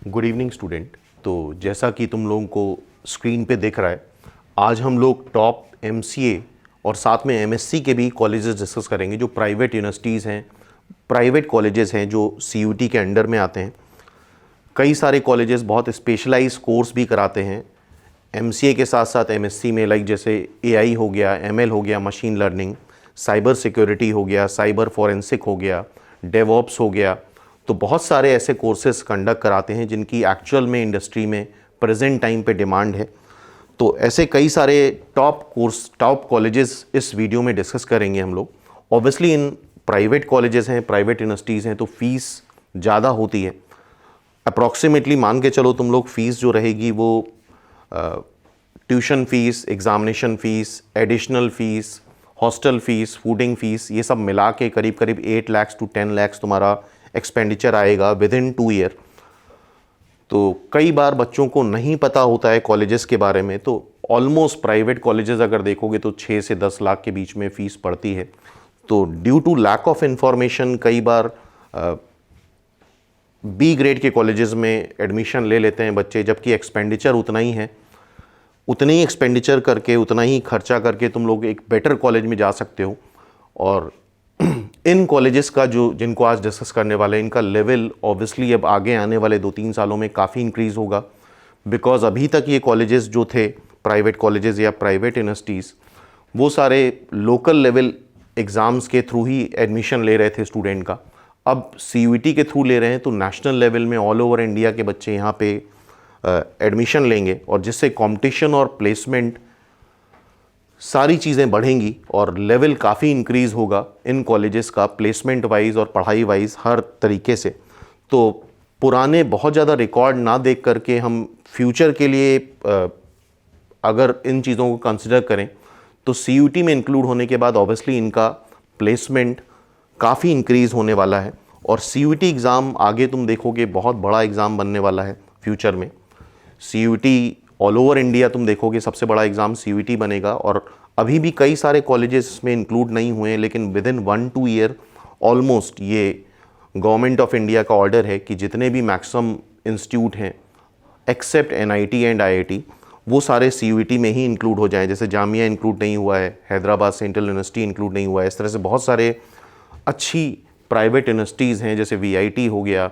Good evening student. तो जैसा कि तुम लोगों को स्क्रीन पे दिख रहा है, आज हम लोग टॉप एमसीए और साथ में एमएससी के भी कॉलेजेस डिस्कस करेंगे जो प्राइवेट यूनिवर्सिटीज़ हैं, प्राइवेट कॉलेजेस हैं जो सीयूटी के अंडर में आते हैं। कई सारे कॉलेजेस बहुत स्पेशलाइज कोर्स भी कराते हैं एमसीए के साथ साथ एमएससी में, लाइक जैसे एआई हो गया, एमएल हो गया, मशीन लर्निंग, साइबर सिक्योरिटी हो गया, साइबर फॉरेंसिक हो गया, डेवऑप्स हो गया। तो बहुत सारे ऐसे कोर्सेज कंडक्ट कराते हैं जिनकी एक्चुअल में इंडस्ट्री में प्रेजेंट टाइम पे डिमांड है। तो ऐसे कई सारे टॉप कॉलेजेस इस वीडियो में डिस्कस करेंगे हम लोग। ऑब्वियसली इन प्राइवेट कॉलेजेस हैं, प्राइवेट यूनिवर्सिटीज़ हैं, तो फीस ज़्यादा होती है। अप्रॉक्सीमेटली मान के चलो तुम लोग फीस जो रहेगी वो tuition fees, examination fees, additional fees, hostel fees, fooding fees, ये सब मिला के करीब करीब 8 लाख to 10 लाख तुम्हारा एक्सपेंडिचर आएगा विद इन 2 ईयर। तो कई बार बच्चों को नहीं पता होता है कॉलेजेस के बारे में, तो ऑलमोस्ट प्राइवेट कॉलेजेस अगर देखोगे तो 6 से 10 लाख के बीच में फ़ीस पड़ती है। तो due to lack of information कई बार बी ग्रेड के कॉलेजेस में एडमिशन ले लेते हैं बच्चे, जबकि एक्सपेंडिचर उतना ही है। उतने ही एक्सपेंडिचर करके, उतना ही खर्चा करके तुम लोग एक बेटर कॉलेज में जा सकते हो। और इन कॉलेजेस का जो जिनको आज डिस्कस करने वाले हैं, इनका लेवल ऑब्वियसली अब आगे आने वाले 2-3 सालों में काफ़ी इंक्रीज़ होगा। बिकॉज अभी तक ये कॉलेजेस जो थे, प्राइवेट कॉलेजेस या प्राइवेट यूनिवर्सिटीज़, वो सारे लोकल लेवल एग्ज़ाम्स के थ्रू ही एडमिशन ले रहे थे स्टूडेंट का। अब सीयूईटी के थ्रू ले रहे हैं, तो नेशनल लेवल में ऑल ओवर इंडिया के बच्चे यहाँ पे एडमिशन लेंगे, और जिससे कंपटीशन और प्लेसमेंट सारी चीज़ें बढ़ेंगी और लेवल काफ़ी इंक्रीज़ होगा इन कॉलेजेस का, प्लेसमेंट वाइज और पढ़ाई वाइज हर तरीके से। तो पुराने बहुत ज़्यादा रिकॉर्ड ना देख करके हम फ्यूचर के लिए अगर इन चीज़ों को कंसिडर करें तो सीयूटी में इंक्लूड होने के बाद ऑब्वियसली इनका प्लेसमेंट काफ़ी इंक्रीज़ होने वाला है। और सीयूटी एग्ज़ाम आगे तुम देखोगे बहुत बड़ा एग्ज़ाम बनने वाला है फ्यूचर में। सीयूटी ऑल ओवर इंडिया तुम देखोगे सबसे बड़ा एग्ज़ाम सीयूटी बनेगा। और अभी भी कई सारे कॉलेजेस इसमें इंक्लूड नहीं हुए हैं, लेकिन विद इन 1-2 ईयर ऑलमोस्ट ये गवर्नमेंट ऑफ इंडिया का ऑर्डर है कि जितने भी मैक्सिमम इंस्टीट्यूट हैं एक्सेप्ट एनआईटी एंड आईआईटी, वो सारे सीयूटी में ही इंक्लूड हो जाएं। जैसे जामिया इंक्लूड नहीं हुआ है, हैदराबाद सेंट्रल यूनिवर्सिटी इंक्लूड नहीं हुआ है, इस तरह से बहुत सारे अच्छी प्राइवेट यूनिवर्सिटीज़ हैं। जैसे वीआईटी हो गया,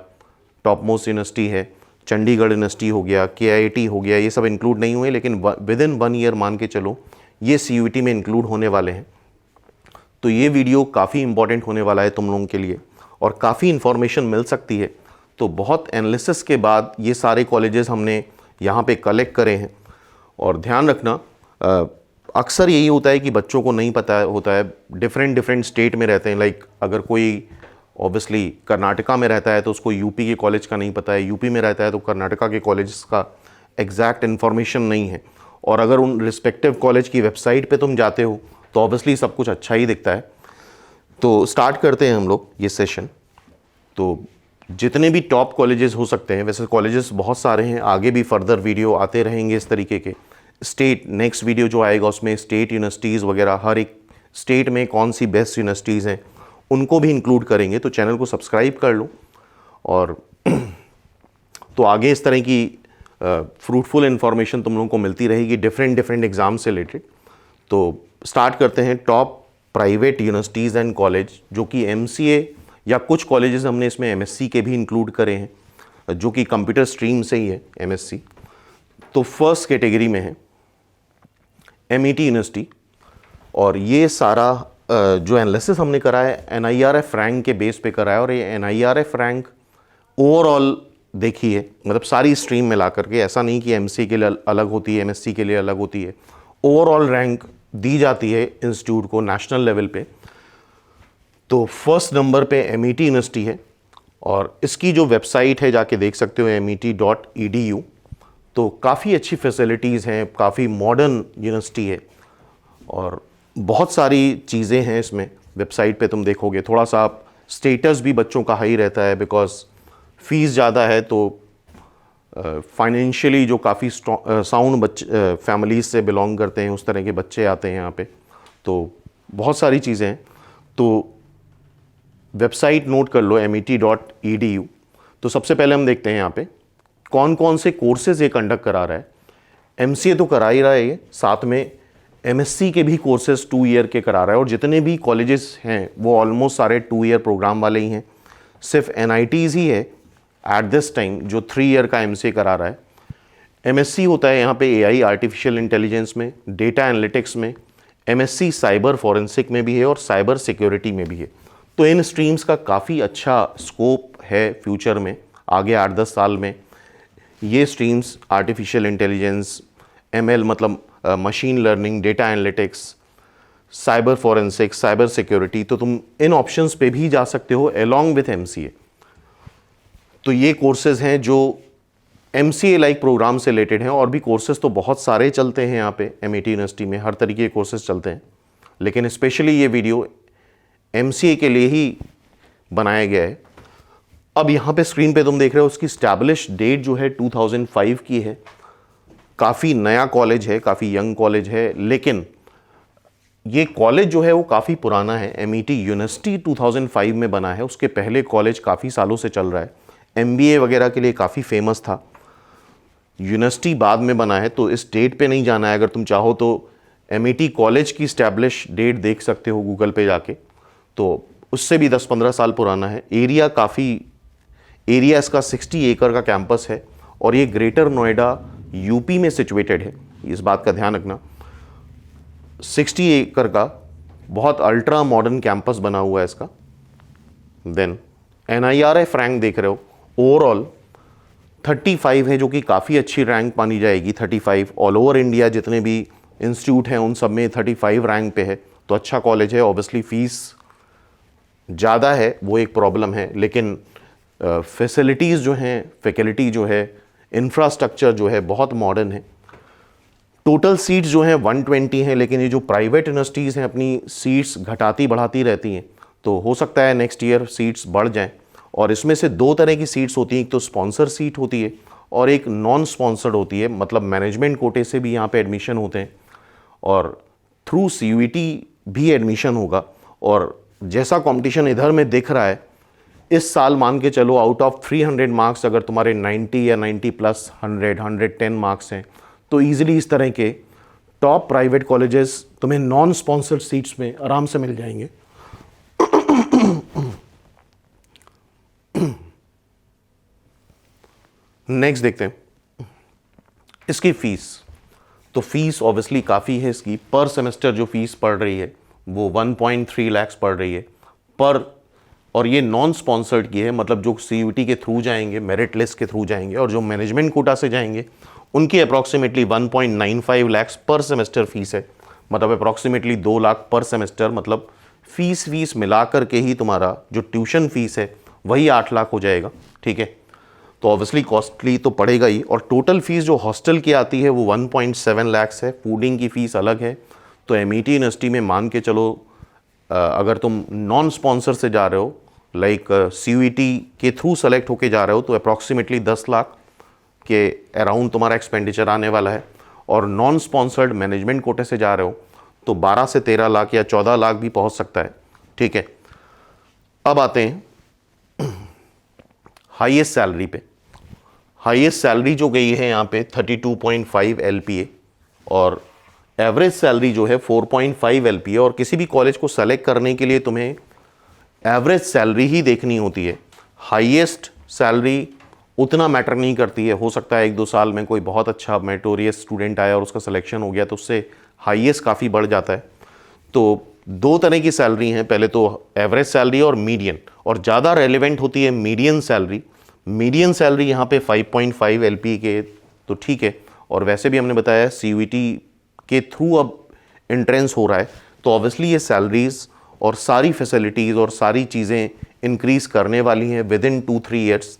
टॉप मोस्ट यूनिवर्सिटी है, चंडीगढ़ यूनिवर्सिटी हो गया, केआईटी हो गया, ये सब इंक्लूड नहीं हुए, लेकिन विद इन 1 ईयर मान के चलो ये सीयूटी में इंक्लूड होने वाले हैं। तो ये वीडियो काफ़ी इंपॉर्टेंट होने वाला है तुम लोगों के लिए, और काफ़ी इन्फॉर्मेशन मिल सकती है। तो बहुत एनालिसिस के बाद ये सारे कॉलेजेस हमने यहाँ पे कलेक्ट करे हैं। और ध्यान रखना, अक्सर यही होता है कि बच्चों को नहीं पता होता है, डिफरेंट स्टेट में रहते हैं। लाइक अगर कोई ऑब्वियसली कर्नाटका में रहता है तो उसको यूपी के कॉलेज का नहीं पता है, यूपी में रहता है तो कर्नाटका के कॉलेज का एग्जैक्ट इन्फॉर्मेशन नहीं है। और अगर उन रिस्पेक्टिव कॉलेज की वेबसाइट पे तुम जाते हो तो ऑब्वियसली सब कुछ अच्छा ही दिखता है। तो स्टार्ट करते हैं हम लोग ये सेशन। तो जितने भी टॉप कॉलेजेस हो सकते हैं, वैसे कॉलेजेस बहुत सारे हैं, आगे भी फर्दर वीडियो आते रहेंगे इस तरीके के। स्टेट नेक्स्ट वीडियो जो आएगा उसमें स्टेट यूनिवर्सिटीज़ वगैरह, हर एक स्टेट में कौन सी बेस्ट यूनिवर्सिटीज़ हैं उनको भी इंक्लूड करेंगे। तो चैनल को सब्सक्राइब कर लो। और तो आगे इस तरह की फ्रूटफुल इन्फॉर्मेशन तुम लोगों को मिलती रहेगी डिफरेंट एग्ज़ाम से रिलेटेड। तो स्टार्ट करते हैं top private universities and college, जो कि एमसीए या कुछ कॉलेजेस हमने इसमें एमएससी के भी इंक्लूड करे हैं, जो कि कंप्यूटर स्ट्रीम से ही है एमएससी। तो फर्स्ट कैटेगरी में है एमईटी यूनिवर्सिटी। और ये सारा जो एनालिसिस हमने करा है एनआईआरएफ रैंक के बेस पे करा है। और ये एनआईआरएफ रैंक ओवरऑल देखिए, मतलब सारी स्ट्रीम मिला करके, ऐसा नहीं कि एमसी के लिए अलग होती है, एमएससी के लिए अलग होती है, ओवरऑल रैंक दी जाती है इंस्टीट्यूट को नेशनल लेवल पे। तो फर्स्ट नंबर पे एमईटी यूनिवर्सिटी है, और इसकी जो वेबसाइट है जाके देख सकते हो, met.edu। तो काफ़ी अच्छी फैसिलिटीज़ हैं, काफ़ी मॉडर्न यूनिवर्सिटी है, और बहुत सारी चीज़ें हैं इसमें। वेबसाइट पे तुम देखोगे थोड़ा सा आप स्टेटस भी बच्चों का हाई रहता है, बिकॉज फीस ज़्यादा है। तो फाइनेंशियली जो काफ़ी साउंड बच्चे फैमिलीज से बिलोंग करते हैं, उस तरह के बच्चे आते हैं यहाँ पे। तो बहुत सारी चीज़ें हैं। तो वेबसाइट नोट कर लो met.edu। तो सबसे पहले हम देखते हैं यहाँ पे कौन कौन से कोर्सेज ये कंडक्ट करा रहा है। एमसीए तो करा ही रहा है ये, साथ में एमएससी के भी कोर्सेज 2 ईयर के करा रहा है, और जितने भी कॉलेजेस हैं वो ऑलमोस्ट सारे 2 ईयर प्रोग्राम वाले ही हैं। सिर्फ एनआईटीज़ ही है एट दिस टाइम जो 3 ईयर का एमसीए करा रहा है। एमएससी होता है यहाँ पे एआई आर्टिफिशियल इंटेलिजेंस में, डेटा एनालिटिक्स में, एमएससी साइबर फॉरेंसिक में भी है और साइबर सिक्योरिटी में भी है। तो इन स्ट्रीम्स का काफ़ी अच्छा स्कोप है फ्यूचर में, आगे 8-10 साल में। ये स्ट्रीम्स आर्टिफिशियल इंटेलिजेंस, एमएल मतलब machine learning, data analytics, cyber forensic, cyber security, तो तुम इन ऑप्शंस पे भी जा सकते हो अलोंग विथ एमसीए। तो ये कोर्सेज हैं जो एमसीए लाइक प्रोग्राम से रिलेटेड हैं, और भी कोर्सेज तो बहुत सारे चलते हैं यहाँ पे एमआईटी यूनिवर्सिटी में, हर तरीके के कोर्सेज चलते हैं, लेकिन स्पेशली ये वीडियो एमसीए के लिए ही बनाया गया है। अब यहाँ पे स्क्रीन पे तुम देख रहे हो उसकी स्टैब्लिश डेट जो है 2005 की है। काफ़ी नया कॉलेज है, काफ़ी यंग कॉलेज है, लेकिन ये कॉलेज जो है वो काफ़ी पुराना है। एमईटी यूनिवर्सिटी 2005 में बना है, उसके पहले कॉलेज काफ़ी सालों से चल रहा है। एमबीए वगैरह के लिए काफ़ी फेमस था। यूनिवर्सिटी बाद में बना है, तो इस डेट पे नहीं जाना है। अगर तुम चाहो तो एमईटी कॉलेज की स्टैब्लिश डेट देख सकते हो गूगल पे जाके, तो उससे भी 10-15 साल पुराना है। एरिया इसका 60 एकड़ का कैंपस है, और ये ग्रेटर नोएडा यूपी में सिचुएटेड है, इस बात का ध्यान रखना। 60 एकड़ का बहुत अल्ट्रा मॉडर्न कैंपस बना हुआ है इसका। देन NIRF रैंक देख रहे हो, ओवरऑल 35 है, जो कि काफ़ी अच्छी रैंक मानी जाएगी। 35 ऑल ओवर इंडिया जितने भी इंस्टीट्यूट हैं उन सब में 35 रैंक पे है, तो अच्छा कॉलेज है। ऑब्वियसली फ़ीस ज़्यादा है, वो एक प्रॉब्लम है, लेकिन फैसिलिटीज़ जो हैं, फैकल्टी जो है, इंफ्रास्ट्रक्चर जो है बहुत मॉडर्न है। टोटल सीट्स जो हैं 120 हैं, लेकिन ये जो प्राइवेट यूनिवर्सिटीज़ हैं अपनी सीट्स घटाती बढ़ाती रहती हैं, तो हो सकता है नेक्स्ट ईयर सीट्स बढ़ जाएं। और इसमें से 2 तरह की सीट्स होती हैं, एक तो स्पॉन्सर सीट होती है और एक नॉन स्पॉन्सर्ड होती है, मतलब मैनेजमेंट कोटे से भी यहाँ पे एडमिशन होते हैं और थ्रू CUET भी एडमिशन होगा। और जैसा कंपटीशन इधर में दिख रहा है, इस साल मान के चलो आउट ऑफ 300 मार्क्स अगर तुम्हारे 90 या 90 प्लस 110 मार्क्स हैं, तो ईजिली इस तरह के टॉप प्राइवेट कॉलेजेस तुम्हें नॉन स्पॉन्सर्ड सीट्स में आराम से मिल जाएंगे। नेक्स्ट देखते हैं इसकी फीस। तो फीस ऑब्वियसली काफ़ी है इसकी। पर सेमेस्टर जो फीस पड़ रही है वो 1.3 लाख पड़ रही है पर, और ये नॉन स्पॉन्सर्ड की है, मतलब जो CUET के थ्रू जाएंगे, मेरिट लिस्ट के थ्रू जाएंगे, और जो मैनेजमेंट कोटा से जाएंगे उनकी अप्रॉक्सीमेटली 1.95 लाख पर सेमेस्टर फीस है, मतलब अप्रॉक्सीमेटली 2 लाख पर सेमेस्टर। मतलब फीस मिला करके ही तुम्हारा जो ट्यूशन फीस है वही 8 लाख हो जाएगा, ठीक है। तो ऑब्वियसली कॉस्टली तो पड़ेगा ही, और टोटल फीस जो हॉस्टल की आती है वो 1.7 लाख है, फूडिंग की फ़ीस अलग है। तो एमईटी यूनिवर्सिटी में मान के चलो अगर तुम नॉन स्पॉन्सर से जा रहे हो, लाइक CUET के थ्रू सेलेक्ट होके जा रहे हो, तो अप्रॉक्सीमेटली 10 लाख के अराउंड तुम्हारा एक्सपेंडिचर आने वाला है। और नॉन स्पॉन्सर्ड मैनेजमेंट कोटे से जा रहे हो तो 12 से 13 लाख या 14 लाख भी पहुंच सकता है, ठीक है। अब आते हैं हाईएस्ट सैलरी पे। हाईएस्ट सैलरी जो गई है यहाँ पे 32.5 LPA, और एवरेज सैलरी जो है 4.5 LPA। और किसी भी कॉलेज को सेलेक्ट करने के लिए तुम्हें एवरेज सैलरी ही देखनी होती है। हाईएस्ट सैलरी उतना मैटर नहीं करती है। हो सकता है 1-2 साल में कोई बहुत अच्छा मेरिटोरियस स्टूडेंट आया और उसका सिलेक्शन हो गया, तो उससे हाईएस्ट काफ़ी बढ़ जाता है। तो 2 तरह की सैलरी हैं, पहले तो एवरेज सैलरी और मीडियन, और ज़्यादा रेलिवेंट होती है मीडियन सैलरी। मीडियन सैलरी यहाँ पे 5.5 LPA के, तो ठीक है। और वैसे भी हमने बताया CUET के थ्रू अब एंट्रेंस हो रहा है, तो ऑब्वियसली ये सैलरीज और सारी फैसिलिटीज़ और सारी चीज़ें इंक्रीज़ करने वाली हैं विद इन 2-3 ईयर्स।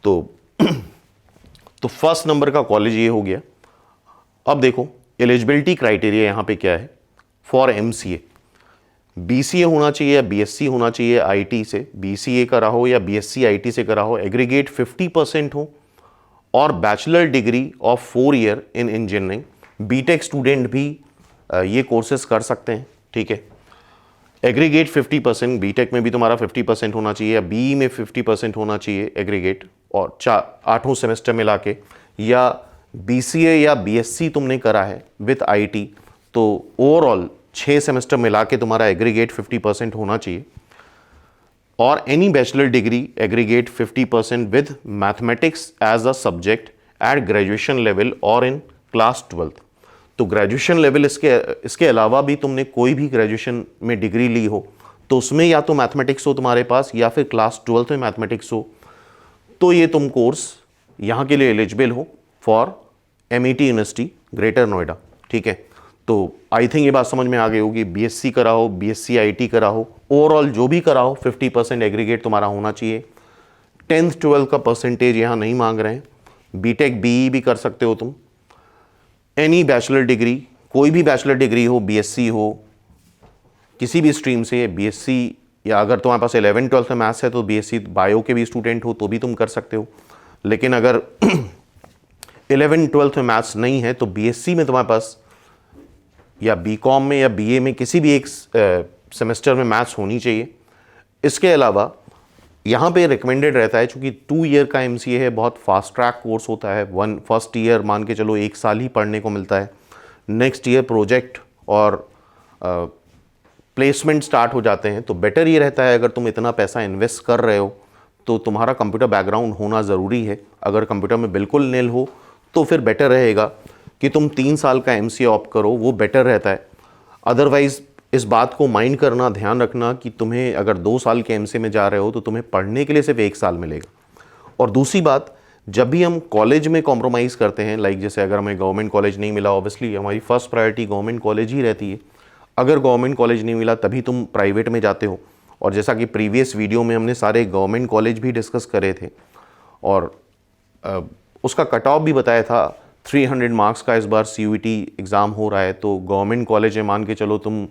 तो फर्स्ट नंबर का कॉलेज ये हो गया। अब देखो एलिजिबिलिटी क्राइटेरिया यहाँ पे क्या है फॉर MCA। BCA होना चाहिए या BSc होना चाहिए IT से, BCA करा हो या BSc IT से करा हो, एग्रीगेट 50% हो, और bachelor degree of 4 year in engineering. BTech student भी ये कोर्सेज कर सकते हैं, ठीक है। एग्रीगेट 50%, बीटेक में भी तुम्हारा 50% होना चाहिए, या BE में 50% होना चाहिए एग्रीगेट, और 8 सेमेस्टर मिला के, या BCA या BSc तुमने करा है विथ IT, तो ओवरऑल 6 सेमेस्टर मिला के तुम्हारा एग्रीगेट 50% होना चाहिए। और any bachelor degree aggregate 50% with mathematics as a subject at graduation level और इन क्लास 12th। तो ग्रेजुएशन लेवल इसके अलावा भी तुमने कोई भी ग्रेजुएशन में डिग्री ली हो तो उसमें या तो मैथमेटिक्स हो तुम्हारे पास या फिर क्लास 12th में मैथमेटिक्स हो, तो ये तुम कोर्स यहाँ के लिए एलिजिबल हो for MET university greater Noida. ठीक है, तो आई थिंक ये बात समझ में आ गई होगी। BSc करा हो, BSc IT करा हो, ओवरऑल जो भी करा हो 50% एग्रीगेट तुम्हारा होना चाहिए। 10th 12th का परसेंटेज यहाँ नहीं मांग रहे हैं। BTech BE भी कर सकते हो तुम। एनी बैचलर डिग्री, कोई भी बैचलर डिग्री हो, BSc हो, किसी भी स्ट्रीम से BSc, या अगर तुम्हारे पास 11th 12th में मैथ्स है तो BSc बायो के भी स्टूडेंट हो तो भी तुम कर सकते हो। लेकिन अगर 11th 12th में मैथ्स नहीं है तो BSc में तुम्हारे पास या BCom में या BA में किसी भी एक सेमेस्टर में मैथ्स होनी चाहिए। इसके अलावा यहाँ पे रिकमेंडेड रहता है, चूँकि 2 ईयर का MCA है, बहुत फास्ट ट्रैक कोर्स होता है। फर्स्ट ईयर मान के चलो 1 साल ही पढ़ने को मिलता है, नेक्स्ट ईयर प्रोजेक्ट और प्लेसमेंट स्टार्ट हो जाते हैं। तो बेटर ये रहता है, अगर तुम इतना पैसा इन्वेस्ट कर रहे हो तो तुम्हारा कंप्यूटर बैकग्राउंड होना ज़रूरी है। अगर कंप्यूटर में बिल्कुल नील हो तो फिर बेटर रहेगा कि तुम 3 साल का MCA ऑप्ट करो, वो बेटर रहता है। अदरवाइज़ इस बात को माइंड करना, ध्यान रखना कि तुम्हें अगर 2 साल के MCA में जा रहे हो तो तुम्हें पढ़ने के लिए सिर्फ 1 साल मिलेगा। और दूसरी बात, जब भी हम कॉलेज में कॉम्प्रोमाइज़ करते हैं, लाइक जैसे अगर हमें गवर्नमेंट कॉलेज नहीं मिला, ऑब्वियसली हमारी फर्स्ट प्रायोरिटी गवर्नमेंट कॉलेज ही रहती है। अगर गवर्नमेंट कॉलेज नहीं मिला तभी तुम प्राइवेट में जाते हो। और जैसा कि प्रीवियस वीडियो में हमने सारे गवर्नमेंट कॉलेज भी डिस्कस करे थे और उसका कट ऑफ भी बताया था। 300 मार्क्स का इस बार CUET एग्ज़ाम हो रहा है, तो गवर्नमेंट कॉलेज में मान के चलो तुम,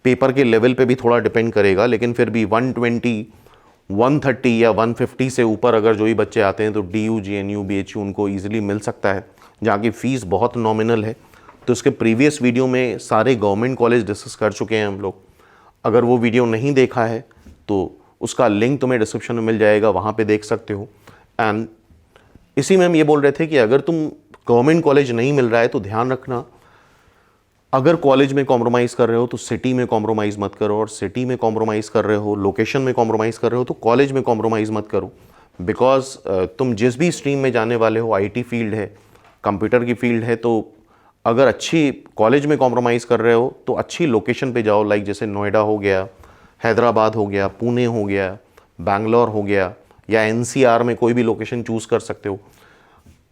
पेपर के लेवल पे भी थोड़ा डिपेंड करेगा, लेकिन फिर भी 120, 130 या 150 से ऊपर अगर जो ही बच्चे आते हैं तो DU, GNU, BHU उनको ईजिली मिल सकता है, जहाँ की फ़ीस बहुत नॉमिनल है। तो इसके प्रीवियस वीडियो में सारे गवर्नमेंट कॉलेज डिस्कस कर चुके हैं हम लोग। अगर वो वीडियो नहीं देखा है तो उसका लिंक तुम्हें डिस्क्रिप्शन में मिल जाएगा, वहाँ पे देख सकते हो। एंड इसी में हम ये बोल रहे थे कि अगर तुम गवर्नमेंट कॉलेज नहीं मिल रहा है तो ध्यान रखना, अगर कॉलेज में कॉम्प्रोमाइज़ कर रहे हो तो सिटी में कॉम्प्रोमाइज़ मत करो, और सिटी में कॉम्प्रोमाइज़ कर रहे हो, लोकेशन में कॉम्प्रोमाइज़ कर रहे हो तो कॉलेज में कॉम्प्रोमाइज़ मत करो। बिकॉज तुम जिस भी स्ट्रीम में जाने वाले हो, IT फील्ड है, कंप्यूटर की फील्ड है, तो अगर अच्छी कॉलेज में कॉम्प्रोमाइज़ कर रहे हो तो अच्छी लोकेशन पे जाओ, लाइक जैसे नोएडा हो गया, हैदराबाद हो गया, पुणे हो गया, बैंगलोर हो गया, या NCR में कोई भी लोकेशन चूज़ कर सकते हो।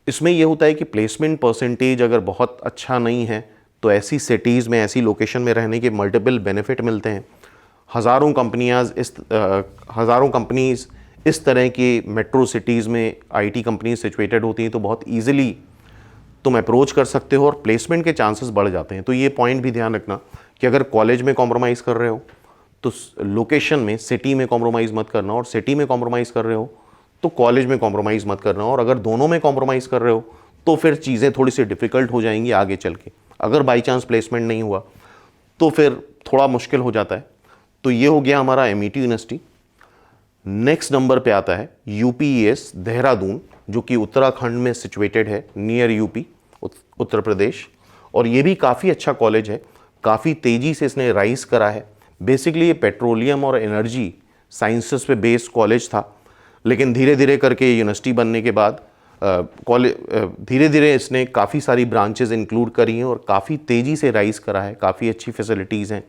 इसमें यह होता है कि प्लेसमेंट परसेंटेज अगर बहुत अच्छा नहीं है तो ऐसी सिटीज़ में, ऐसी लोकेशन में रहने के मल्टीपल बेनिफिट मिलते हैं। हज़ारों कंपनीज़ इस तरह की मेट्रो सिटीज़ में IT कंपनीज सिचुएटेड होती हैं, तो बहुत ईजिली तुम अप्रोच कर सकते हो और प्लेसमेंट के चांसेस बढ़ जाते हैं। तो ये पॉइंट भी ध्यान रखना कि अगर कॉलेज में कॉम्प्रोमाइज़ कर रहे हो तो लोकेशन में, सिटी में कॉम्प्रोमाइज़ मत करना, और सिटी में कॉम्प्रोमाइज़ कर रहे हो तो कॉलेज में कॉम्प्रोमाइज़ मत करना। और अगर दोनों में कॉम्प्रोमाइज़ कर रहे हो तो फिर चीज़ें थोड़ी सी डिफ़िकल्ट हो जाएंगी आगे चल के। अगर बाई चांस प्लेसमेंट नहीं हुआ तो फिर थोड़ा मुश्किल हो जाता है। तो ये हो गया हमारा MET यूनिवर्सिटी। नेक्स्ट नंबर पे आता है UPES देहरादून, जो कि उत्तराखंड में सिचुएटेड है, नियर UP, उत्तर प्रदेश। और ये भी काफ़ी अच्छा कॉलेज है, काफ़ी तेज़ी से इसने राइज करा है। बेसिकली ये पेट्रोलियम और एनर्जी साइंसेस पे बेस्ड कॉलेज था, लेकिन धीरे धीरे करके यूनिवर्सिटी बनने के बाद धीरे धीरे इसने काफ़ी सारी ब्रांचेस इंक्लूड करी हैं और काफ़ी तेज़ी से राइज करा है। काफ़ी अच्छी फैसिलिटीज़ हैं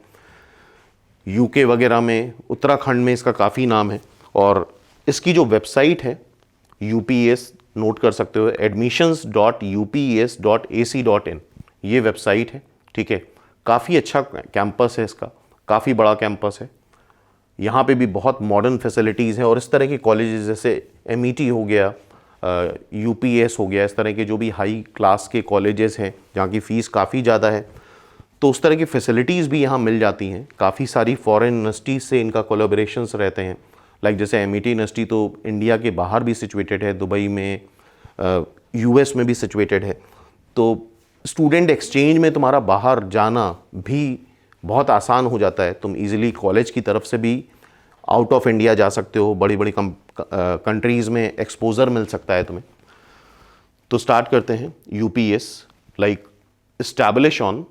UK वगैरह में, उत्तराखंड में इसका काफ़ी नाम है। और इसकी जो वेबसाइट है UPES, नोट कर सकते हो, admissions.upes.ac.in, ये वेबसाइट है। ठीक है, काफ़ी अच्छा कैंपस है इसका, काफ़ी बड़ा कैंपस है। यहाँ पे भी बहुत मॉडर्न फैसिलिटीज़ हैं। और इस तरह के कॉलेजेस जैसे MET हो गया, UPES हो गया, इस तरह के जो भी हाई क्लास के कॉलेजेस हैं जहाँ की फ़ीस काफ़ी ज़्यादा है, तो उस तरह की फैसिलिटीज़ भी यहाँ मिल जाती हैं। काफ़ी सारी फॉरेन यूनिवर्सिटीज़ से इनका कोलैबोरेशंस रहते हैं। लाइक जैसे MET यूनिवर्सिटी तो इंडिया के बाहर भी सिचुएटेड है, दुबई में, US में भी सिचुएटेड है। तो स्टूडेंट एक्सचेंज में तुम्हारा बाहर जाना भी बहुत आसान हो जाता है। तुम इजीली कॉलेज की तरफ से भी आउट ऑफ इंडिया जा सकते हो, बड़ी बड़ी कंट्रीज़ में एक्सपोज़र मिल सकता है तुम्हें। तो स्टार्ट करते हैं। यूपीएस लाइक इस्टेब्लिश ऑन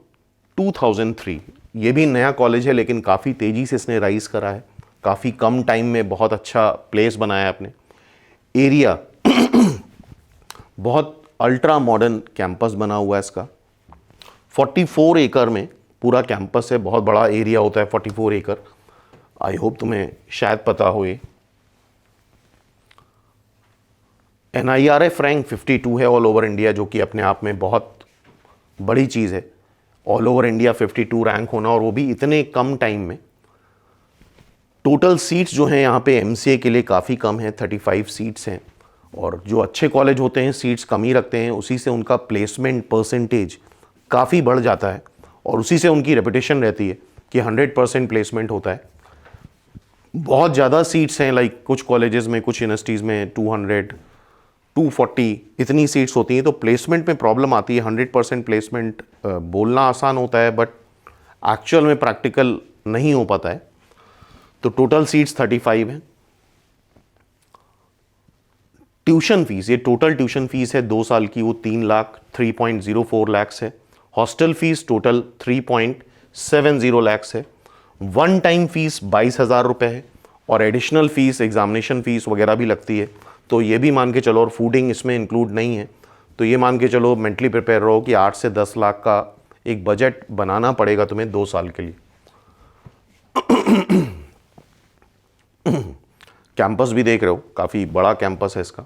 2003, ये भी नया कॉलेज है लेकिन काफ़ी तेज़ी से इसने राइज करा है, काफ़ी कम टाइम में बहुत अच्छा प्लेस बनाया है अपने। एरिया बहुत अल्ट्रा मॉडर्न कैंपस बना हुआ है इसका, 44 एकड़ में पूरा कैंपस है, बहुत बड़ा एरिया होता है 44 एकड़। आई होप तुम्हें शायद पता हो। ये NIRF रैंक 52 है ऑल ओवर इंडिया, जो कि अपने आप में बहुत बड़ी चीज़ है। ऑल ओवर इंडिया 52 रैंक होना, और वो भी इतने कम टाइम में। टोटल सीट्स जो हैं यहाँ पे MCA के लिए काफ़ी कम है, 35 सीट्स हैं। और जो अच्छे कॉलेज होते हैं सीट्स कम ही रखते हैं, उसी से उनका प्लेसमेंट परसेंटेज काफ़ी बढ़ जाता है और उसी से उनकी रेपुटेशन रहती है कि 100% प्लेसमेंट होता है। बहुत ज़्यादा सीट्स हैं, लाइक कुछ कॉलेजेस में, कुछ यूनिवर्सिटीज़ में 200, 240 इतनी सीट्स होती हैं, तो प्लेसमेंट में प्रॉब्लम आती है। 100% प्लेसमेंट बोलना आसान होता है बट एक्चुअल में प्रैक्टिकल नहीं हो पाता है। तो टोटल सीट्स 35 हैं। ट्यूशन फीस, ये टोटल ट्यूशन फीस है 2 साल की, वो 3 लाख 3.04 लाख्स है। हॉस्टल फीस टोटल 3.70 लाख्स है। वन टाइम फीस 22,000 रुपये है और एडिशनल फीस एग्जामिनेशन फीस वगैरह भी लगती है। तो ये भी मान के चलो, और फूडिंग इसमें इंक्लूड नहीं है, तो ये मान के चलो, मेंटली प्रिपेयर रहो कि 8 से 10 लाख का एक बजट बनाना पड़ेगा तुम्हें 2 साल के लिए। कैंपस भी देख रहे हो, काफ़ी बड़ा कैंपस है इसका।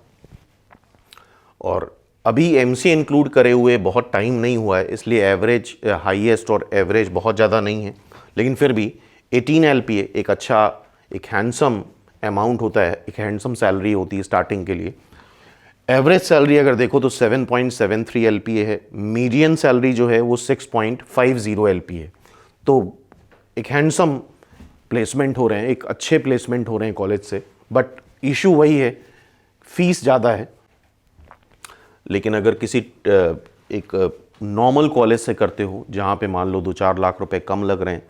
और अभी MCA इंक्लूड करे हुए बहुत टाइम नहीं हुआ है, इसलिए एवरेज हाईएस्ट और एवरेज बहुत ज़्यादा नहीं है, लेकिन फिर भी 18 LPA एक अच्छा, एक हैंडसम अमाउंट होता है, एक हैंडसम सैलरी होती है स्टार्टिंग के लिए। एवरेज सैलरी अगर देखो तो 7.73 LPA है। मीडियन सैलरी जो है वो 6.50 LPA है। तो एक हैंडसम प्लेसमेंट हो रहे हैं, एक अच्छे प्लेसमेंट हो रहे हैं कॉलेज से। बट इशू वही है, फीस ज़्यादा है। लेकिन अगर किसी एक नॉर्मल कॉलेज से करते हो, जहाँ पे मान लो 2-4 लाख रुपए कम लग रहे हैं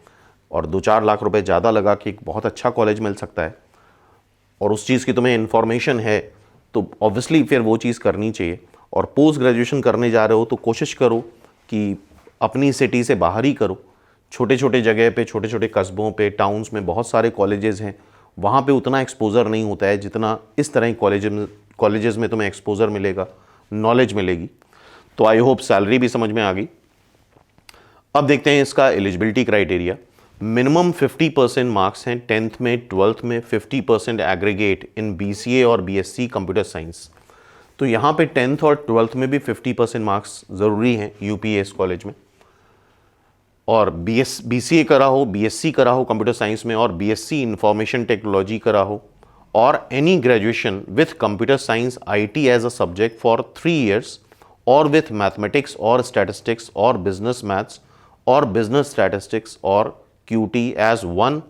और 2-4 लाख रुपए ज़्यादा लगा कि एक बहुत अच्छा कॉलेज मिल सकता है, और उस चीज़ की तुम्हें इन्फॉर्मेशन है, तो ऑब्वियसली फिर वो चीज़ करनी चाहिए। और पोस्ट ग्रेजुएशन करने जा रहे हो तो कोशिश करो कि अपनी सिटी से बाहर ही करो। छोटे छोटे जगह पे, छोटे छोटे कस्बों पे, टाउन्स में बहुत सारे कॉलेजेस हैं, वहाँ पे उतना एक्सपोजर नहीं होता है जितना इस तरह कॉलेजेस में तुम्हें एक्सपोजर मिलेगा, नॉलेज मिलेगी। तो आई होप सैलरी भी समझ में आ गई। अब देखते हैं इसका एलिजिबिलिटी क्राइटेरिया। मिनिमम 50% मार्क्स हैं 10th में, 12th में, 50% एग्रीगेट इन BCA और BSc कंप्यूटर साइंस। तो यहाँ पे 10th और 12th में भी 50% मार्क्स ज़रूरी हैं UPS कॉलेज में। और BCA करा हो, BSc करा हो कंप्यूटर साइंस में, और BSc इंफॉर्मेशन टेक्नोलॉजी करा हो, और any graduation with computer science IT as a subject for 3 years, और विथ मैथमेटिक्स और स्टैटिस्टिक्स और बिजनेस मैथ्स और बिजनेस स्टैटिस्टिक्स और QT as one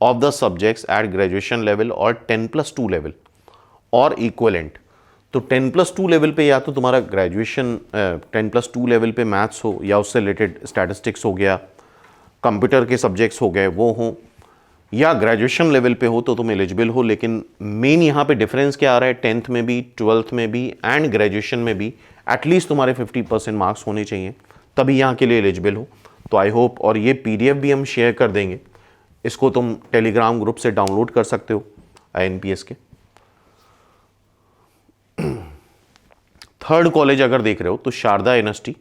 of the subjects at graduation level और 10+2 लेवल और इक्वलेंट। तो 10+2 लेवल पे या तो तुम्हारा ग्रेजुएशन 10+2 लेवल पे मैथ्स हो, या उससे रिलेटेड स्टैटिस्टिक्स हो गया, कंप्यूटर के सब्जेक्ट्स हो गए वो हो, या ग्रेजुएशन लेवल पे हो तो तुम एलिजिबल हो। लेकिन मेन यहाँ पे डिफरेंस क्या आ रहा है, 10th में भी, 12th में भी एंड ग्रेजुएशन में भी एटलीस्ट तुम्हारे 50% मार्क्स होने चाहिए, तभी यहाँ के लिए एलिजिबल हो। तो आई होप, और ये PDF भी हम शेयर कर देंगे, इसको तुम टेलीग्राम ग्रुप से डाउनलोड कर सकते हो INPS के। थर्ड कॉलेज अगर देख रहे हो तो शारदा यूनिवर्सिटी,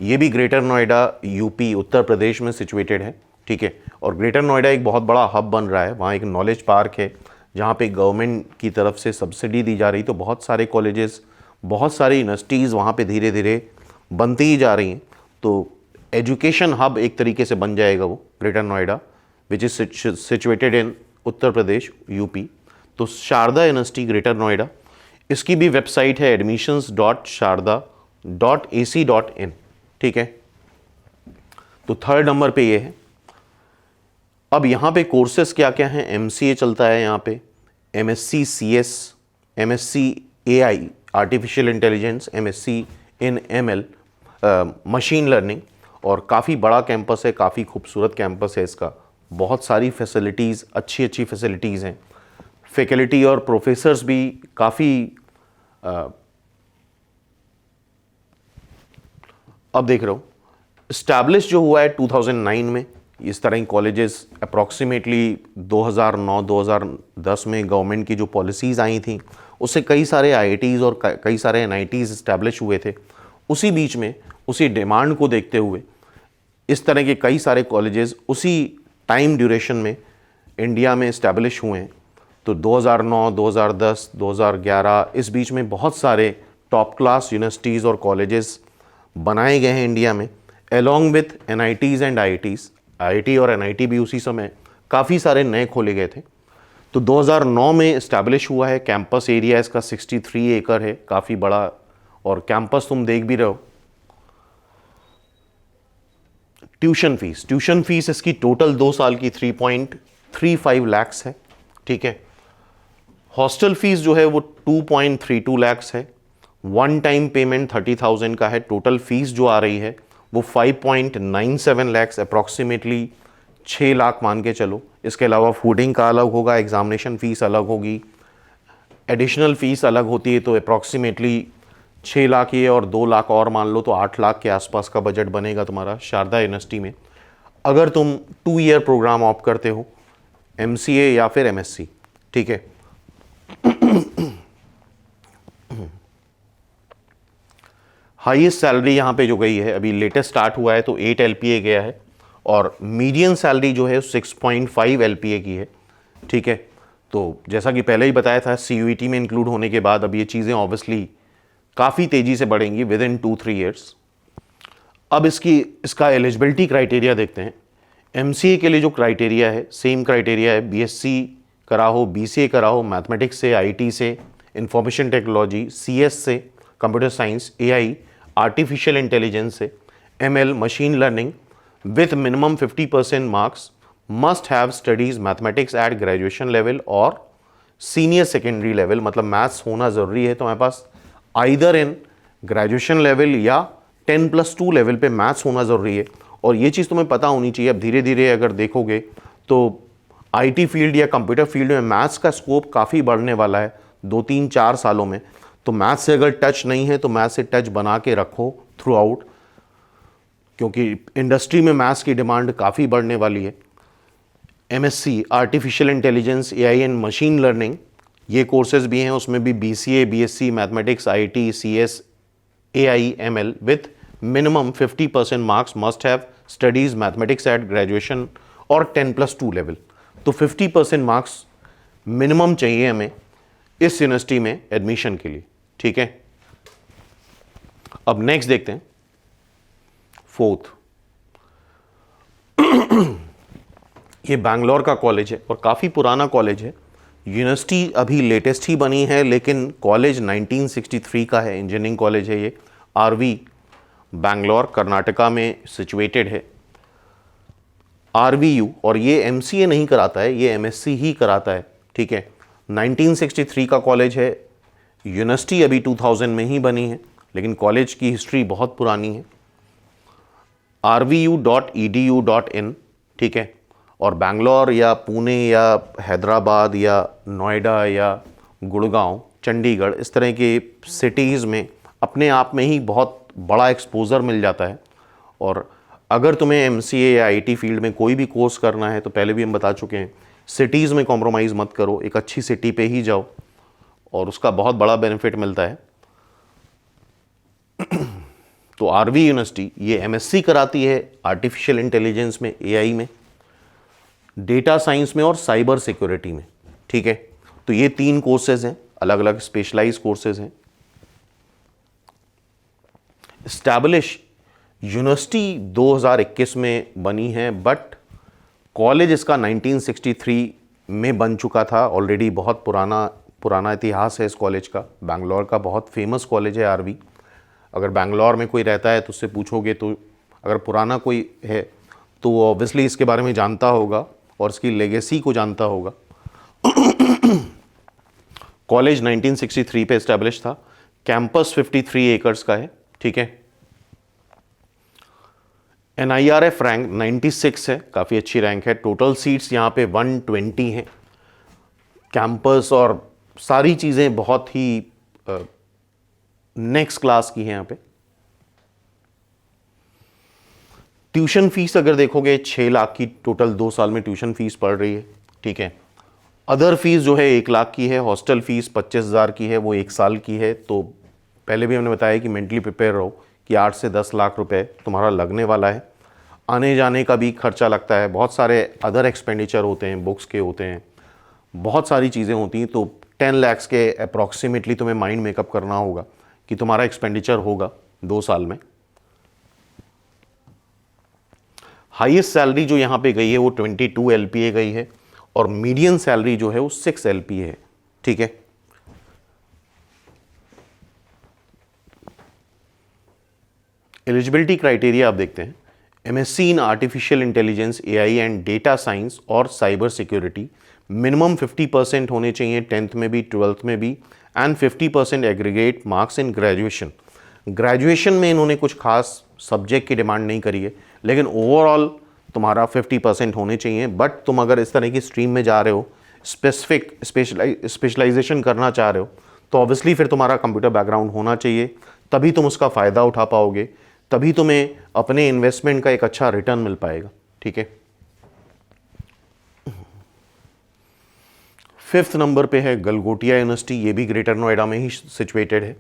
ये भी ग्रेटर नोएडा UP उत्तर प्रदेश में सिचुएटेड है, ठीक है। और ग्रेटर नोएडा एक बहुत बड़ा हब बन रहा है, वहाँ एक नॉलेज पार्क है जहाँ पे गवर्नमेंट की तरफ से सब्सिडी दी जा रही, तो बहुत सारे कॉलेजेस, बहुत सारी यूनिवर्सिटीज़ वहाँ पे धीरे धीरे बनती ही जा रही हैं। तो एजुकेशन हब एक तरीके से बन जाएगा वो greater Noida, which is situated in Uttar Pradesh UP। तो शारदा यूनिवर्सिटी ग्रेटर नोएडा, इसकी भी वेबसाइट है admissions.sharda.ac.in, ठीक है। तो थर्ड नंबर पे ये है। अब यहाँ पे कोर्सेज क्या क्या हैं, MCA चलता है यहाँ पे, MSc CS, MSc AI artificial intelligence, MSc इन ML मशीन लर्निंग, और काफ़ी बड़ा कैंपस है, काफ़ी खूबसूरत कैंपस है इसका, बहुत सारी फैसिलिटीज़, अच्छी अच्छी फैसिलिटीज़ हैं। फैकल्टी और प्रोफेसर्स भी काफ़ी अब देख रहा हूँ इस्टेब्लिश जो हुआ है 2009 में, इस तरह की कॉलेजेस अप्रॉक्सीमेटली 2009-2010 में गवर्नमेंट की जो पॉलिसीज़ आई थी उससे कई सारे आईआईटीज़ और कई सारे एनआईटीज़ इस्टेब्लिश हुए थे। उसी बीच में उसी डिमांड को देखते हुए इस तरह के कई सारे कॉलेजेस उसी टाइम ड्यूरेशन में इंडिया में इस्टेब्लिश हुए हैं। तो 2009, 2010, 2011 इस बीच में बहुत सारे टॉप क्लास यूनिवर्सिटीज़ और कॉलेजेस बनाए गए हैं इंडिया में, along with NITs and IITs. IIT और एनआईटी भी उसी समय काफ़ी सारे नए खोले गए थे। तो 2009 में इस्टेब्लिश हुआ है। कैंपस एरिया इसका 63 एकड़ है, काफ़ी बड़ा, और कैंपस तुम देख भी रहे हो। ट्यूशन फीस इसकी टोटल 2 साल की 3.35 लाख्स है, ठीक है। हॉस्टल फीस जो है वो 2.32 लाख्स है। वन टाइम पेमेंट 30,000 का है। टोटल फीस जो आ रही है वो 5.97 लाख्स, अप्रॉक्सीमेटली 6 लाख मान के चलो। इसके अलावा फूडिंग का अलग होगा, एग्जामिनेशन फ़ीस अलग होगी, एडिशनल फ़ीस अलग होती है। तो अप्रॉक्सीमेटली 6 लाख ये और 2 लाख और मान लो तो 8 लाख के आसपास का बजट बनेगा तुम्हारा शारदा यूनिवर्सिटी में, अगर तुम 2 ईयर प्रोग्राम ऑप्ट करते हो, एमसीए या फिर एमएससी, ठीक है। हाईएस्ट सैलरी यहाँ पे जो गई है, अभी लेटेस्ट स्टार्ट हुआ है तो 8 एलपीए गया है, और मीडियन सैलरी जो है 6.5 एलपीए की है, ठीक है। तो जैसा कि पहले ही बताया था, सीयूईटी में इंक्लूड होने के बाद अब ये चीज़ें ऑब्वियसली काफ़ी तेज़ी से बढ़ेंगी विद इन 2-3 ईयर्स। अब इसका एलिजिबिलिटी क्राइटेरिया देखते हैं। एमसीए के लिए जो क्राइटेरिया है, सेम क्राइटेरिया है, बीएससी करा हो, बीसीए करा हो, मैथमेटिक्स से, आईटी से, इंफॉर्मेशन टेक्नोलॉजी, सीएस से, computer science, AI, artificial intelligence से, ML, machine learning, with minimum 50% marks, must have studies mathematics at graduation level और सीनियर सेकेंडरी लेवल। मतलब मैथ्स होना ज़रूरी है तुम्हारे पास, आइदर इन ग्रेजुएशन लेवल या 10+2 लेवल पे मैथ्स होना ज़रूरी है। और ये चीज़ तुम्हें पता होनी चाहिए। अब धीरे धीरे अगर देखोगे तो आईटी फील्ड या कंप्यूटर फील्ड में मैथ्स का स्कोप काफ़ी बढ़ने वाला है 2-3-4 सालों में। तो मैथ्स से अगर टच नहीं है तो मैथ्स से टच बना के रखो थ्रू आउट, क्योंकि इंडस्ट्री में मैथ्स की डिमांड काफ़ी बढ़ने वाली है। MSc artificial intelligence, AI and machine learning, ये कोर्सेज भी हैं, उसमें भी BCA, BSc, mathematics, IT, CS, AI, ML with minimum 50% marks, must have studies mathematics at graduation और 10+2 लेवल। तो 50% मार्क्स मिनिमम चाहिए हमें इस यूनिवर्सिटी में एडमिशन के लिए, ठीक है। अब नेक्स्ट देखते हैं, फोर्थ। ये बैंगलोर का कॉलेज है और काफ़ी पुराना कॉलेज है। यूनिवर्सिटी अभी लेटेस्ट ही बनी है, लेकिन कॉलेज 1963 का है। इंजीनियरिंग कॉलेज है ये, आरवी, बैंगलोर, कर्नाटका में सिचुएटेड है। आरवीयू, और ये एमसीए नहीं कराता है, ये एमएससी ही कराता है, ठीक है। 1963 का कॉलेज है। यूनिवर्सिटी अभी 2000 में ही बनी है, लेकिन कॉलेज की हिस्ट्री बहुत पुरानी है। rvu.edu.in, ठीक है। और बैंगलोर या पुणे या हैदराबाद या नोएडा या गुड़गांव, चंडीगढ़, इस तरह के सिटीज़ में अपने आप में ही बहुत बड़ा एक्सपोज़र मिल जाता है। और अगर तुम्हें एमसीए या आईटी फील्ड में कोई भी कोर्स करना है तो पहले भी हम बता चुके हैं, सिटीज़ में कॉम्प्रोमाइज़ मत करो, एक अच्छी सिटी पे ही जाओ और उसका बहुत बड़ा बेनिफिट मिलता है। तो आरवी यूनिवर्सिटी ये एमएससी कराती है आर्टिफिशियल इंटेलिजेंस में, एआई में, डेटा साइंस में और साइबर सिक्योरिटी में, ठीक है। तो ये 3 कोर्सेज हैं, अलग अलग स्पेशलाइज कोर्सेज हैं। एस्टैब्लिश यूनिवर्सिटी 2021 में बनी है, बट कॉलेज इसका 1963 में बन चुका था ऑलरेडी। बहुत पुराना इतिहास है इस कॉलेज का। बैंगलोर का बहुत फेमस कॉलेज है आरवी। अगर बैंगलोर में कोई रहता है तो उससे पूछोगे तो अगर पुराना कोई है तो वो ऑब्वियसली इसके बारे में जानता होगा और इसकी लेगेसी को जानता होगा। कॉलेज 1963 पे इस्टेब्लिश था। कैंपस 53 एकर्स का है, ठीक है। NIRF रैंक 96 है, काफ़ी अच्छी रैंक है। टोटल सीट्स यहाँ पे 120 हैं। कैंपस और सारी चीज़ें बहुत ही नेक्स्ट क्लास की हैं यहाँ पे। ट्यूशन फीस अगर देखोगे 6 लाख की टोटल 2 साल में ट्यूशन फीस पड़ रही है, ठीक है। अदर फीस जो है 1 लाख की है, हॉस्टल फीस 25,000 की है, वो 1 साल की है। तो पहले भी हमने बताया कि मेंटली प्रिपेयर रहो कि 8 से 10 लाख रुपए तुम्हारा लगने वाला है। आने जाने का भी खर्चा लगता है, बहुत सारे अदर एक्सपेंडिचर होते हैं, बुक्स के होते हैं, बहुत सारी चीज़ें होती हैं। तो 10 लाख के अप्रॉक्सीमेटली तुम्हें माइंड मेकअप करना होगा कि तुम्हारा एक्सपेंडिचर होगा 2 साल में। हाईएस्ट सैलरी जो यहाँ पे गई है वो 22 LPA गई है और मीडियन सैलरी जो है वो 6 LPA है, ठीक है। एलिजिबिलिटी क्राइटेरिया आप देखते हैं। MSc in artificial intelligence, AI and data science और साइबर सिक्योरिटी, मिनिमम 50% होने चाहिए 10th में भी 12th में भी, and 50% aggregate marks in graduation. Graduation में इन्होंने कुछ खास सब्जेक्ट की डिमांड नहीं करी है, लेकिन ओवरऑल तुम्हारा 50% होने चाहिए। बट तुम अगर इस तरह की स्ट्रीम में जा रहे हो, स्पेसिफिक स्पेशलाइजेशन करना चाह रहे हो, तो ऑब्वियसली फिर तुम्हारा कंप्यूटर बैकग्राउंड होना चाहिए, तभी तुम उसका फ़ायदा उठा पाओगे, तभी तुम्हें अपने इन्वेस्टमेंट का एक अच्छा रिटर्न मिल पाएगा, ठीक है। 5th नंबर पे है गलगोटिया यूनिवर्सिटी, ये भी ग्रेटर नोएडा में ही सिचुएटेड है।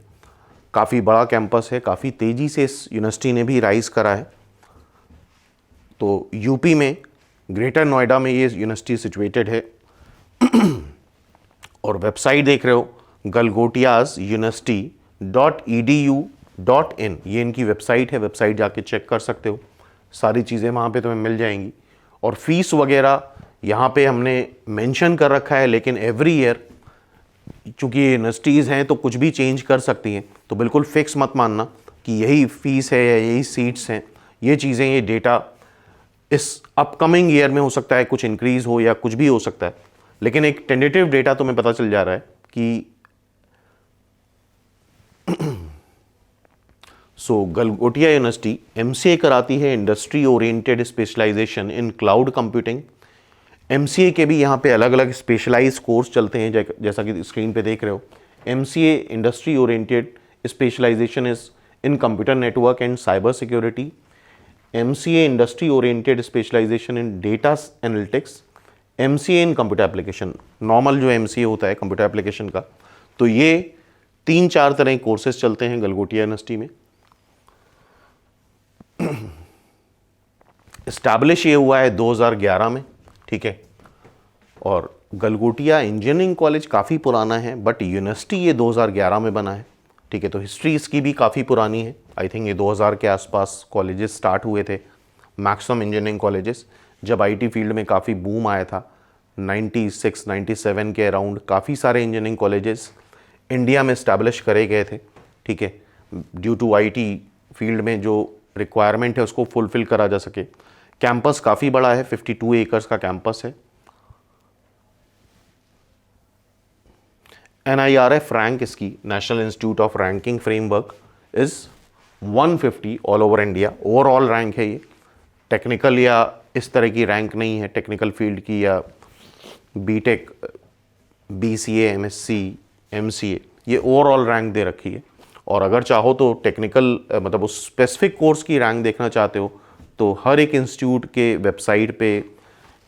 काफ़ी बड़ा कैंपस है, काफ़ी तेज़ी से इस यूनिवर्सिटी ने भी राइज करा है। तो यूपी में ग्रेटर नोएडा में ये यूनिवर्सिटी सिचुएटेड है। और वेबसाइट देख रहे हो galgotiasuniversity.edu.in, ये इनकी वेबसाइट है, वेबसाइट जाके चेक कर सकते हो, सारी चीज़ें वहाँ पे तुम्हें मिल जाएंगी। और फीस वगैरह यहाँ पे हमने मेंशन कर रखा है, लेकिन एवरी ईयर चूँकि ये यूनिवर्सिटीज़ हैं तो कुछ भी चेंज कर सकती हैं, तो बिल्कुल फिक्स मत मानना कि यही फीस है या यही सीट्स हैं। ये चीज़ें, ये डेटा इस अपकमिंग ईयर में हो सकता है कुछ इंक्रीज़ हो या कुछ भी हो सकता है, लेकिन एक टेंटेटिव डेटा तुम्हें पता चल जा रहा है कि गलगोटिया यूनिवर्सिटी MCA कराती है, इंडस्ट्री ओरिएंटेड स्पेशलाइजेशन इन क्लाउड कंप्यूटिंग। MCA के भी यहाँ पे अलग अलग स्पेशलाइज कोर्स चलते हैं, जैसा कि स्क्रीन पे देख रहे हो। MCA industry oriented specialization is in computer network and cyber security. MCA industry oriented specialization in data analytics. MCA in computer application, normal जो MCA होता है कंप्यूटर एप्लीकेशन का। तो ये 3-4 तरह के कोर्सेज चलते हैं गलगोटिया यूनिवर्सिटी में। इस्टेब्लिश ये हुआ है 2011 में, ठीक है। और गलगोटिया इंजीनियरिंग कॉलेज काफ़ी पुराना है, बट यूनिवर्सिटी ये 2011 में बना है, ठीक है। तो हिस्ट्री इसकी भी काफ़ी पुरानी है। आई थिंक ये 2000 के आसपास कॉलेजेस स्टार्ट हुए थे, मैक्सिमम इंजीनियरिंग कॉलेजेस, जब IT फील्ड में काफ़ी बूम आया था 96-97 के अराउंड। काफ़ी सारे इंजीनियरिंग कॉलेजेस इंडिया में इस्टेब्लिश करे गए थे, ठीक है, ड्यू टू IT फील्ड में जो रिक्वायरमेंट है उसको फुलफिल करा जा सके। कैंपस काफ़ी बड़ा है, 52 एकर्स का कैंपस है। NIRF रैंक इसकी, national institute of ranking framework, is 150 all over India. Overall rank है ये, टेक्निकल या इस तरह की रैंक नहीं है, टेक्निकल फील्ड की या BTech, BCA, MSc, MCA, ये ओवरऑल रैंक दे रखी है। और अगर चाहो तो टेक्निकल मतलब उस स्पेसिफिक कोर्स की रैंक देखना चाहते हो तो हर एक इंस्टीट्यूट के वेबसाइट पे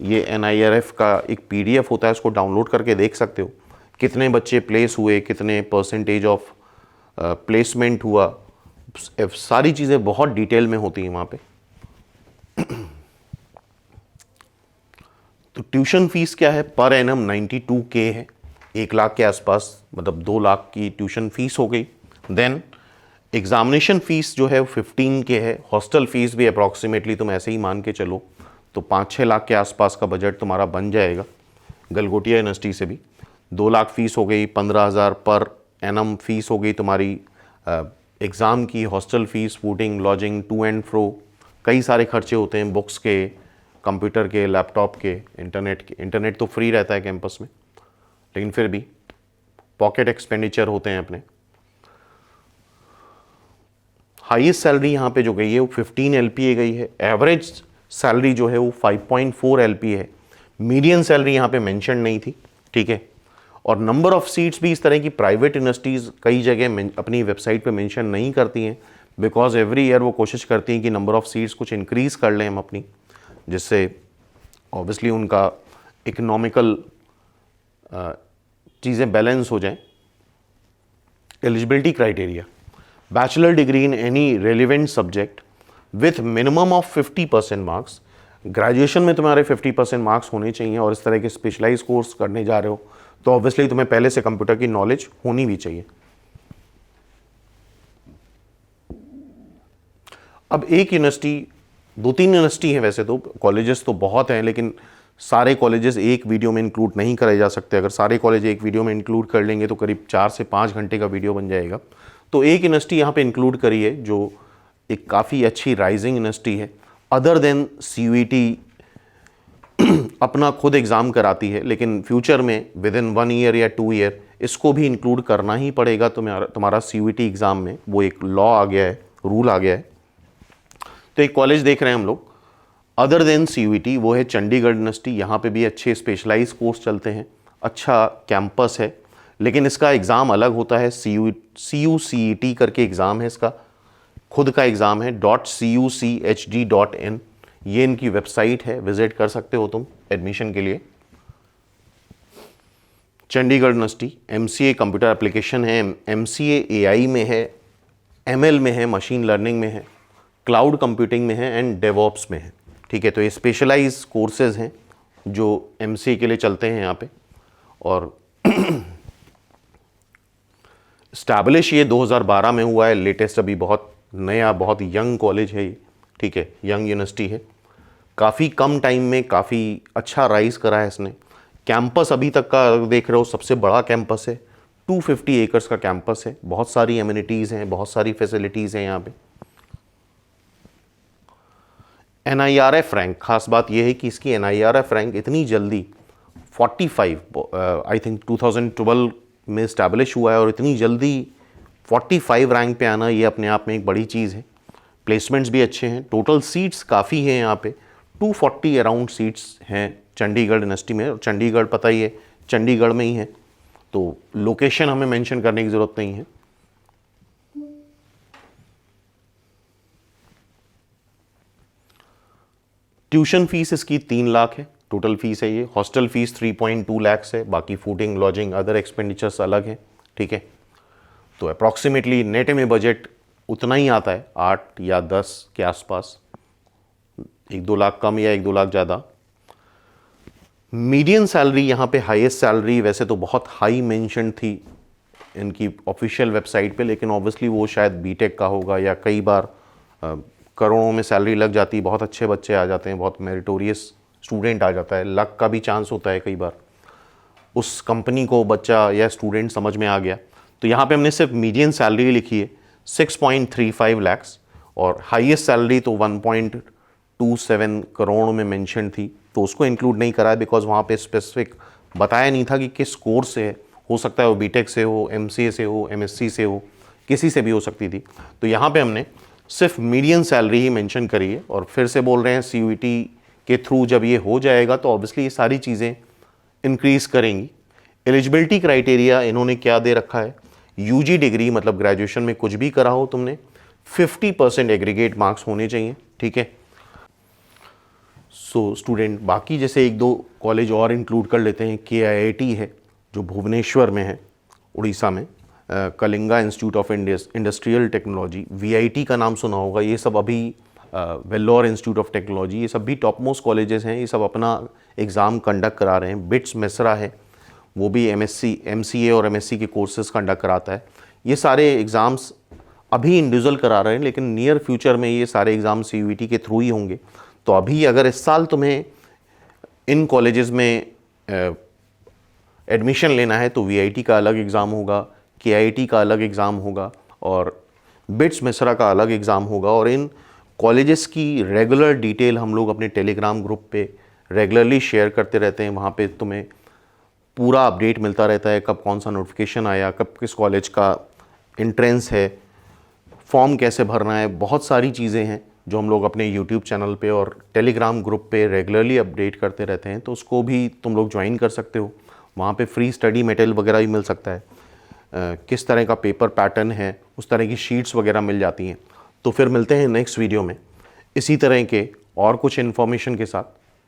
ये NIRF का एक PDF होता है, उसको डाउनलोड करके देख सकते हो, कितने बच्चे प्लेस हुए, कितने परसेंटेज ऑफ प्लेसमेंट हुआ, सारी चीज़ें बहुत डिटेल में होती हैं वहाँ पे। तो ट्यूशन फीस क्या है, पर एनम 92K है, 1 लाख के आसपास, मतलब 2 लाख की ट्यूशन फीस हो गई। देन एग्जामिनेशन फ़ीस जो है वो 15K है। हॉस्टल फीस भी अप्रॉक्सीमेटली तुम ऐसे ही मान के चलो तो 5-6 लाख के आसपास का बजट तुम्हारा बन जाएगा। गलगोटिया यूनिवर्सिटी से भी 2 लाख फ़ीस हो गई, 15,000 पर एनम फ़ीस हो गई तुम्हारी एग्ज़ाम की। Hostel fees, fooding, lodging, to and fro, कई सारे खर्चे होते हैं, बुक्स के, कंप्यूटर के, लैपटॉप के, इंटरनेट के। इंटरनेट तो फ्री रहता है कैंपस में, लेकिन फिर भी पॉकेट एक्सपेंडिचर होते हैं अपने। हाईएस्ट सैलरी यहाँ पे जो गई है वो 15 LPA गई है। एवरेज सैलरी जो है वो 5.4 LPA है। मीडियन सैलरी यहाँ पे मेंशन नहीं थी, ठीक है। और नंबर ऑफ़ सीट्स भी इस तरह की प्राइवेट यूनिवर्सिटीज़ कई जगह अपनी वेबसाइट पे मेंशन नहीं करती हैं, बिकॉज एवरी ईयर वो कोशिश करती हैं कि नंबर ऑफ़ सीट्स कुछ इंक्रीज़ कर लें हम अपनी, जिससे ऑब्वियसली उनका इकोनॉमिकल चीज़ें बैलेंस हो जाएं। Eligibility criteria, bachelor degree in any relevant subject with minimum of 50% marks. Graduation में तुम्हारे 50% मार्क्स होने चाहिए और इस तरह के स्पेशलाइज कोर्स करने जा रहे हो तो ऑब्वियसली तुम्हें पहले से कंप्यूटर की नॉलेज होनी भी चाहिए। अब एक यूनिवर्सिटी, 2-3 यूनिवर्सिटी हैं वैसे तो, कॉलेजेस तो बहुत हैं, लेकिन सारे कॉलेजेस एक वीडियो में इंक्लूड नहीं करे जा सकते। अगर सारे कॉलेज एक वीडियो में इंक्लूड कर लेंगे तो करीब 4 से 5 घंटे का वीडियो बन जाएगा। तो एक यूनिवर्सिटी यहाँ पे इंक्लूड करी है जो एक काफ़ी अच्छी राइजिंग यूनिवर्सिटी है, अदर देन CUET अपना खुद एग्ज़ाम कराती है, लेकिन फ्यूचर में विद इन 1 ईयर या 2 ईयर इसको भी इंक्लूड करना ही पड़ेगा तुम्हारा CUET एग्ज़ाम में। वो एक लॉ आ गया है, रूल आ गया है। तो एक कॉलेज देख रहे हैं हम लोग अदर देन CUET, वो है चंडीगढ़ यूनिवर्सिटी। यहाँ पे भी अच्छे स्पेशलाइज कोर्स चलते हैं, अच्छा कैंपस है, लेकिन इसका एग्ज़ाम अलग होता है। CUCET करके एग्ज़ाम है, इसका खुद का एग्ज़ाम है .cuchd.in, ये इनकी वेबसाइट है, विजिट कर सकते हो तुम एडमिशन के लिए। Chandigarh university MCA computer application है, MCA AI में है, ML में है, मशीन लर्निंग में है, क्लाउड कंप्यूटिंग में है एंड डेवऑप्स में है। ठीक है, तो ये स्पेशलाइज कोर्सेज हैं जो MCA के लिए चलते हैं यहाँ पे। और स्टैब्लिश ये 2012 में हुआ है, लेटेस्ट, अभी बहुत नया, बहुत यंग कॉलेज है ये। ठीक है, यंग यूनिवर्सिटी है, काफ़ी कम टाइम में काफ़ी अच्छा राइज करा है इसने। कैंपस अभी तक का देख रहे हो सबसे बड़ा कैंपस है, 250 एकर्स का कैंपस है, बहुत सारी एमिनिटीज़ हैं, बहुत सारी फैसिलिटीज़ हैं यहाँ पे। NIRF रैंक, खास बात यह है कि इसकी NIRF रैंक इतनी जल्दी 45 आई थिंक 2012 में इस्टेब्लिश हुआ है और इतनी जल्दी 45 रैंक पे आना ये अपने आप में एक बड़ी चीज़ है। प्लेसमेंट्स भी अच्छे हैं, टोटल सीट्स काफ़ी हैं यहाँ पे, 240 अराउंड सीट्स हैं चंडीगढ़ यूनिवर्सिटी में। और चंडीगढ़ पता ही है, चंडीगढ़ में ही है, तो लोकेशन हमें मेंशन करने की ज़रूरत नहीं है। ट्यूशन फीस इसकी 3 लाख है, टोटल फीस है ये। हॉस्टल फीस 3.2 लाख है, बाकी फूडिंग, लॉजिंग, अदर एक्सपेंडिचर्स अलग हैं। ठीक है, तो अप्रॉक्सीमेटली नेट में बजट उतना ही आता है, 8 या 10 के आसपास, 1-2 लाख कम या 1-2 लाख ज़्यादा। मीडियन सैलरी यहाँ पे, हाईएस्ट सैलरी वैसे तो बहुत हाई मेंशन थी इनकी ऑफिशियल वेबसाइट पे, लेकिन ऑब्वियसली वो शायद बीटेक का होगा या कई बार करोड़ों में सैलरी लग जाती है, बहुत अच्छे बच्चे आ जाते हैं, बहुत मेरिटोरियस स्टूडेंट आ जाता है, लक का भी चांस होता है कई बार, उस कंपनी को बच्चा या स्टूडेंट समझ में आ गया। तो यहाँ पे हमने सिर्फ मीडियन सैलरी लिखी है 6.35 लाख्स, और हाईएस्ट सैलरी तो 1.27 करोड़ में मेंशन थी, तो उसको इंक्लूड नहीं करा है बिकॉज वहाँ पे स्पेसिफिक बताया नहीं था कि किस कोर्स से है। हो सकता है वो बीटेक से हो, MCA से हो, MSc से हो, किसी से भी हो सकती थी। तो यहाँ पे हमने सिर्फ मीडियन सैलरी ही मेंशन करी है, और फिर से बोल रहे हैं CUET के थ्रू जब ये हो जाएगा तो ऑब्वियसली ये सारी चीज़ें इंक्रीज करेंगी। एलिजिबिलिटी क्राइटेरिया इन्होंने क्या दे रखा है, UG डिग्री मतलब ग्रेजुएशन में कुछ भी करा हो तुमने, 50% एग्रीगेट मार्क्स होने चाहिए। ठीक है, सो स्टूडेंट बाकी जैसे 1-2 कॉलेज और इंक्लूड कर लेते हैं। KIIT है जो भुवनेश्वर में है, उड़ीसा में, Kalinga institute of industrial technology, VIT का नाम सुना होगा, ये सब अभी वेल्लोर इंस्टीट्यूट ऑफ टेक्नोलॉजी, ये सब भी टॉप मोस्ट कॉलेजेस हैं, ये सब अपना एग्ज़ाम कंडक्ट करा रहे हैं। बिट्स मेसरा है, वो भी MCA और MSc के कोर्सेज कंडक्ट कराता है। ये सारे एग्ज़ाम्स अभी इंडिविजुअल करा रहे हैं, लेकिन नियर फ्यूचर में ये सारे एग्ज़ाम CUET के थ्रू ही होंगे। तो अभी अगर इस साल तुम्हें इन कॉलेजेस में एडमिशन लेना है तो VIT का अलग एग्ज़ाम होगा, KIIT का अलग एग्ज़ाम होगा और बिट्स मेसरा का अलग एग्ज़ाम होगा। और इन कॉलेजेस की रेगुलर डिटेल हम लोग अपने टेलीग्राम ग्रुप पे रेगुलरली शेयर करते रहते हैं। वहाँ पे तुम्हें पूरा अपडेट मिलता रहता है, कब कौन सा नोटिफिकेशन आया, कब किस कॉलेज का एंट्रेंस है, फॉर्म कैसे भरना है, बहुत सारी चीज़ें हैं जो हम लोग अपने YouTube चैनल पे और टेलीग्राम ग्रुप पे रेगुलरली अपडेट करते रहते हैं। तो उसको भी तुम लोग ज्वाइन कर सकते हो। वहाँ पे फ्री स्टडी मटेरियल वगैरह भी मिल सकता है, किस तरह का पेपर पैटर्न है, उस तरह की शीट्स वगैरह मिल जाती हैं। तो फिर मिलते हैं नेक्स्ट वीडियो में इसी तरह के और कुछ इन्फॉर्मेशन के साथ।